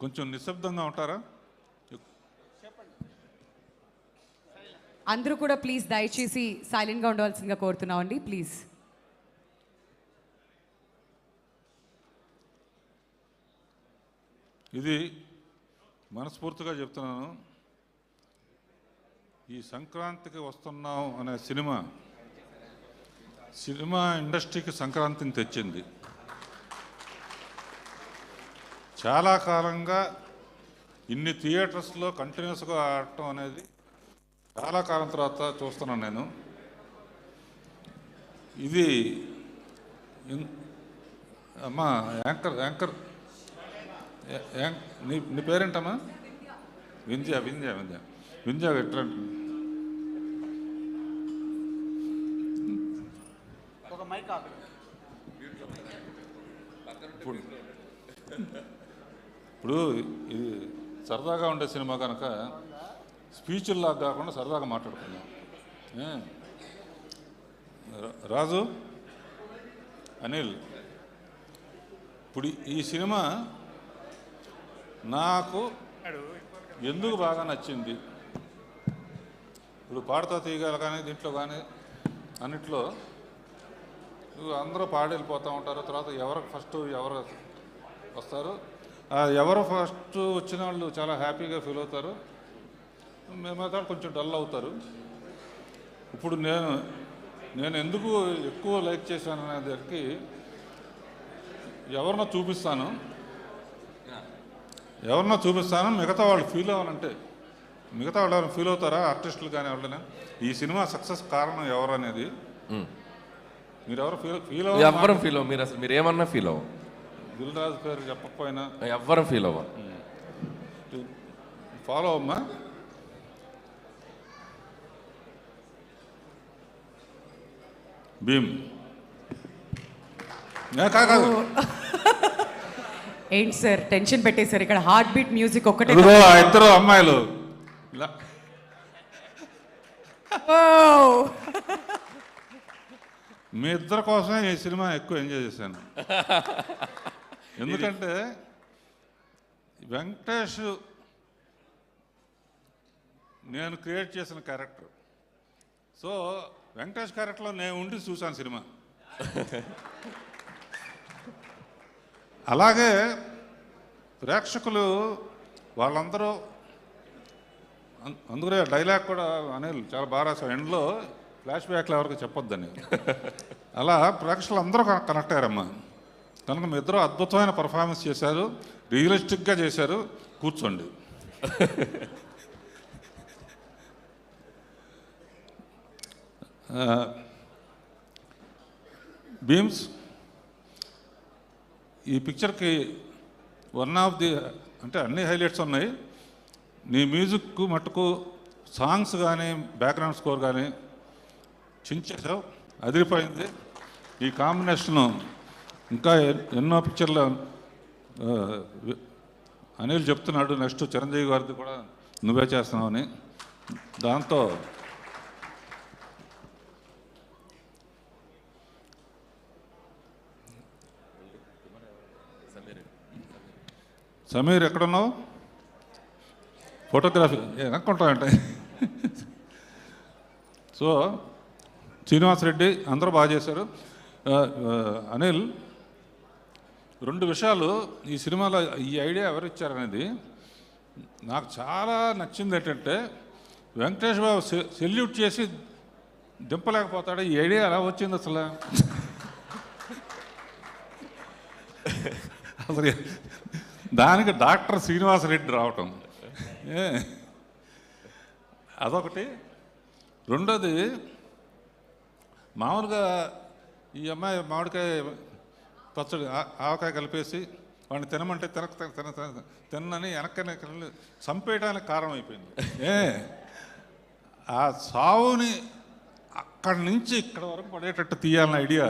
కొంచెం నిశ్శబ్దంగా ఉంటారా? అందరూ కూడా ప్లీజ్ దయచేసి సైలెంట్గా ఉండవలసిందిగా కోరుతున్నామండి ప్లీజ్. ఇది మనస్ఫూర్తిగా చెప్తున్నాను, ఈ సంక్రాంతికి వస్తున్నాం అనే సినిమా ఇండస్ట్రీకి సంక్రాంతిని తెచ్చింది. చాలా కాలంగా ఇన్ని థియేటర్స్లో కంటిన్యూస్గా ఆడటం అనేది చాలా కాలం తర్వాత చూస్తున్నాను నేను. ఇది అమ్మా యాంకర్ నీ పేరేంటమ్మా? వింధ్య ఎట్లా ఇప్పుడు ఇది సరదాగా ఉండే సినిమా కనుక స్పీచ్ల్లాగా కాకుండా సరదాగా మాట్లాడుకుందాం. రాజు, అనిల్, ఇప్పుడు ఈ సినిమా నాకు ఎందుకు బాగా నచ్చింది? ఇప్పుడు పాడుతా తీయగల కానీ దీంట్లో కానీ అన్నిట్లో అందరూ పాడి వెళ్ళిపోతూ ఉంటారు. తర్వాత ఎవరు వస్తారు, ఎవరు ఫస్ట్ వచ్చిన వాళ్ళు చాలా హ్యాపీగా ఫీల్ అవుతారు, మేమైతే కొంచెం డల్ అవుతారు. ఇప్పుడు నేను ఎందుకు ఎక్కువ లైక్ చేశాను అనే దానికి ఎవరినో చూపిస్తాను, మిగతా వాళ్ళు ఫీల్ అవ్వాలంటే మిగతా వాళ్ళు ఎవరైనా ఫీల్ అవుతారా? ఆర్టిస్టులు కానీ ఎవరైనా ఈ సినిమా సక్సెస్ కారణం ఎవరు అనేది మీరు ఎవరు ఫీల్ ఎవ్వరం ఫీల్ అవ్వ. మీరు ఏమన్నా ఫీల్ అవ్వ. దిల్ రాజు పేరు చెప్పకపోయినా ఎవ్వరం ఫీల్ అవ్వ. ఫాలో అమ్మా. భీమ్ కాదు, ఏంటి సార్ టెన్షన్ పెట్టేశారు? ఇక్కడ హార్ట్ బీట్ మ్యూజిక్ ఒక్కటే. ఇద్దరు అమ్మాయిలు ఇలా మీ ఇద్దరి కోసమే ఈ సినిమా ఎక్కువ ఎంజాయ్ చేశాను. ఎందుకంటే వెంకటేష్ నేను క్రియేట్ చేసిన క్యారెక్టర్, సో వెంకటేష్ క్యారెక్టర్లో నేను ఉండి చూశాను సినిమా. అలాగే ప్రేక్షకులు వాళ్ళందరూ అందుకనే డైలాగ్ కూడా అనిల్ చాలా బాగా రాశారు, ఎండ్లో ఫ్లాష్ బ్యాక్లో ఎవరికి చెప్పొద్దని. అలా ప్రేక్షకులు అందరూ కనెక్ట్ అయ్యారమ్మా. కనుక మీ ఇద్దరు అద్భుతమైన పర్ఫార్మెన్స్ చేశారు, రియలిస్టిక్గా చేశారు. కూర్చోండి. భీమ్స్, ఈ పిక్చర్కి వన్ ఆఫ్ ది అంటే అన్ని హైలైట్స్ ఉన్నాయి. నీ మ్యూజిక్ మట్టుకు సాంగ్స్ కానీ బ్యాక్గ్రౌండ్ స్కోర్ కానీ చించేసావు, అదిరిపోయింది. ఈ కాంబినేషను ఇంకా ఎన్నో పిక్చర్లు అనిల్ చెప్తున్నాడు, నెక్స్ట్ చిరంజీవి గారిది కూడా నువ్వే చేస్తున్నావని. దాంతో సమీర్ ఎక్కడున్నావు? ఫోటోగ్రఫీ అనుకుంటామంటే. సో శ్రీనివాసరెడ్డి అందరూ బాగా చేశారు. అనిల్, రెండు విషయాలు ఈ సినిమాలో ఈ ఐడియా ఎవరు ఇచ్చారనేది నాకు చాలా నచ్చింది. ఏంటంటే వెంకటేష్ బాబు సెల్యూట్ చేసి దింపలేకపోతాడు. ఈ ఐడియా ఎలా వచ్చింది అసలు? అసలు దానికి డాక్టర్ శ్రీనివాసరెడ్డి రావటం అదొకటి. రెండోది, మామూలుగా ఈ అమ్మాయి మామిడికాయ పచ్చడి ఆవకాయ కలిపేసి వాడిని తినమంటే తినని వెనక్కనే చంపేయడానికి కారణం అయిపోయింది. ఆ సావుని అక్కడి నుంచి ఇక్కడ వరకు పడేటట్టు తీయాలన్న ఐడియా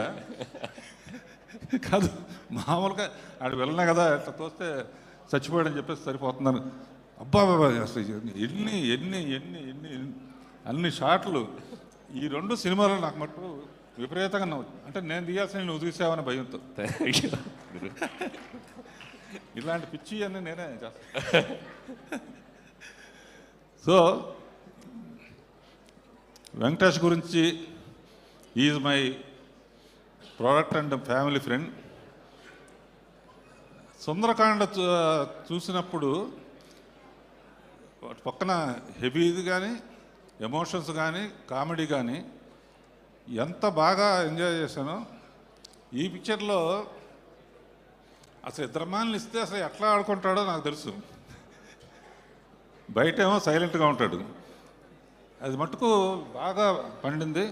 కాదు. మామూలుగా ఆడు వెళ్ళినా కదా అట్లా తోస్తే చచ్చిపోయాడని చెప్పేసి సరిపోతున్నాను. అబ్బా అసలు ఎన్ని ఎన్ని ఎన్ని ఎన్ని అన్ని షాట్లు ఈ రెండు సినిమాలు నాకు మటుకు విపరీతంగా నవ్వు. అంటే నేను తీయాల్సిన నువ్వు తీసావని భయంతో. ఇలాంటి పిచ్చి అన్నీ నేనే చేస్తాను. సో వెంకటేష్ గురించి is my product and family friend. Sundarakanda చూసినప్పుడు పక్కన హెవీది కానీ ఎమోషన్స్ కానీ కామెడీ కానీ ఎంత బాగా ఎంజాయ్ చేశానో ఈ పిక్చర్లో అసలు ఇద్దరు మాల్ని ఇస్తే అసలు ఎట్లా ఆడుకుంటాడో నాకు తెలుసు. బయటేమో సైలెంట్గా ఉంటాడు. అది మటుకు బాగా పండింది.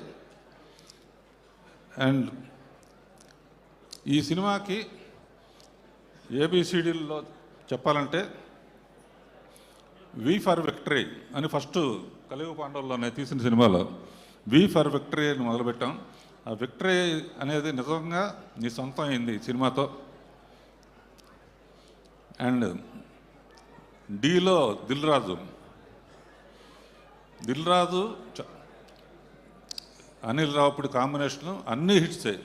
అండ్ ఈ సినిమాకి ఏబిసిడీల్లో చెప్పాలంటే వి ఫర్ విక్టరీ అని ఫస్ట్ కలియుగ పాండవుల్లోనే తీసిన సినిమాలో వి ఫర్ విక్టరీ అని మొదలుపెట్టాం. ఆ విక్టరీ అనేది నిజంగా నీ సొంతం అయింది ఈ సినిమాతో. అండ్ డీలో దిల్ రాజు అనిల్ రావుపూడి కాంబినేషను అన్నీ హిట్స్ అయ్యి.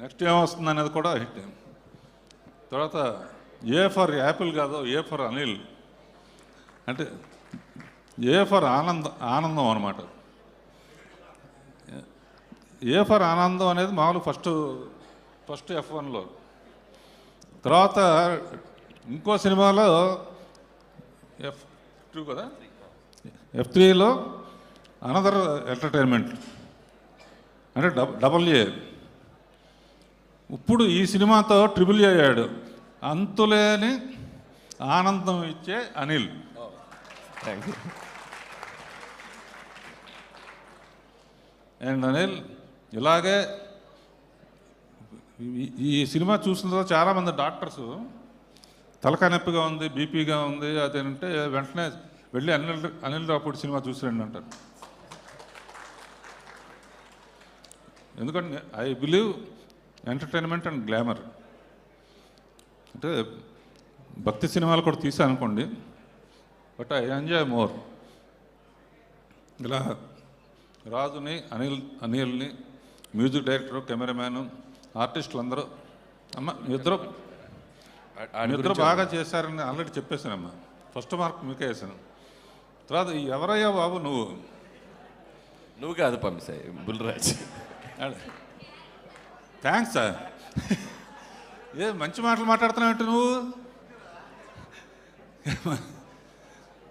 నెక్స్ట్ ఏమొస్తుంది అనేది కూడా హిట్. తర్వాత ఏ ఫర్ యాపిల్ కాదు, ఏ ఫర్ అనిల్ అంటే ఏ ఫర్ ఆనందం అనమాట. ఏ ఫర్ ఆనందం అనేది మామూలు ఫస్ట్ F1లో. తర్వాత ఇంకో సినిమాలో F2 కదా, F3లో అనదర్ ఎంటర్టైన్మెంట్ అంటే డబల్ ఏ. ఇప్పుడు ఈ సినిమాతో ట్రిపుల్ ఏ అయ్యాడు. అంతులేని ఆనందం ఇచ్చే Anil. Thank you. And Anil ఇలాగే ఈ సినిమా చూసిన తర్వాత చాలామంది డాక్టర్స్ తలకాయ నొప్పిగా ఉంది, బీపీగా ఉంది అదేంటే వెంటనే వెళ్ళి అనిల్ రావుపూడి సినిమా చూసిరండి అంటారు. ఎందుకంటే I believe entertainment and glamour. అంటే భక్తి సినిమాలు కూడా తీసాను అనుకోండి, బట్ ఐ ఎంజాయ్ మోర్. ఇలా రాజుని అనిల్ని మ్యూజిక్ డైరెక్టరు, కెమెరామ్యాను, ఆర్టిస్టులు అందరూ మీ ఇద్దరు బాగా చేశారని ఆల్రెడీ చెప్పేశానమ్మా. ఫస్ట్ మార్క్ మీకే వేసాను. తర్వాత ఎవరయ్యా బాబు నువ్వు కాదు పంపిసాయి బుల్రాజ్. Thanks sir. ఏ మంచి మాటలు మాట్లాడుతున్నావు నువ్వు.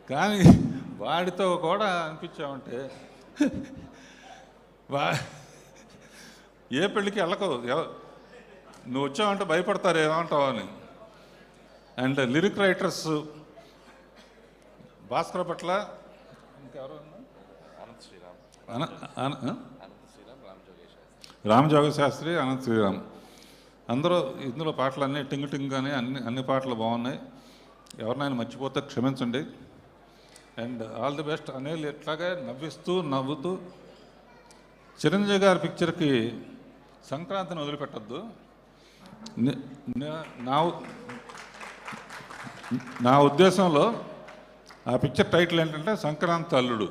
కానీ వాడితో కూడా అనిపించావంటే ఏ పెళ్ళికి వెళ్ళకు, నువ్వు వచ్చావంటే భయపడతారు ఏమంటావు అని. అండ్ లిరిక్ రైటర్స్ భాస్కర్ పట్ల ఇంకెవరు, రామజోగ శాస్త్రి, అనంత్ శ్రీరామ్ అందరూ ఇందులో పాటలు అన్నీ టింగ్ టింగ్ కానీ అన్ని పాటలు బాగున్నాయి. ఎవరినైనా మర్చిపోతే క్షమించండి. And all the best. Anil ఎట్లాగే నవ్వుతూ చిరంజీవి గారి పిక్చర్కి సంక్రాంతిని వదిలిపెట్టద్దు. నా ఉద్దేశంలో ఆ పిక్చర్ టైటిల్ ఏంటంటే సంక్రాంతి అల్లుడు.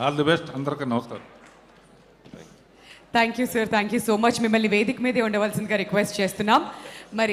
All the best. అందరికీ నమస్కారం. Thank you sir, thank you so much. మిమ్మల్ని వేదిక మీదే ఉండవలసిందిగా రిక్వెస్ట్ చేస్తున్నాం. మరి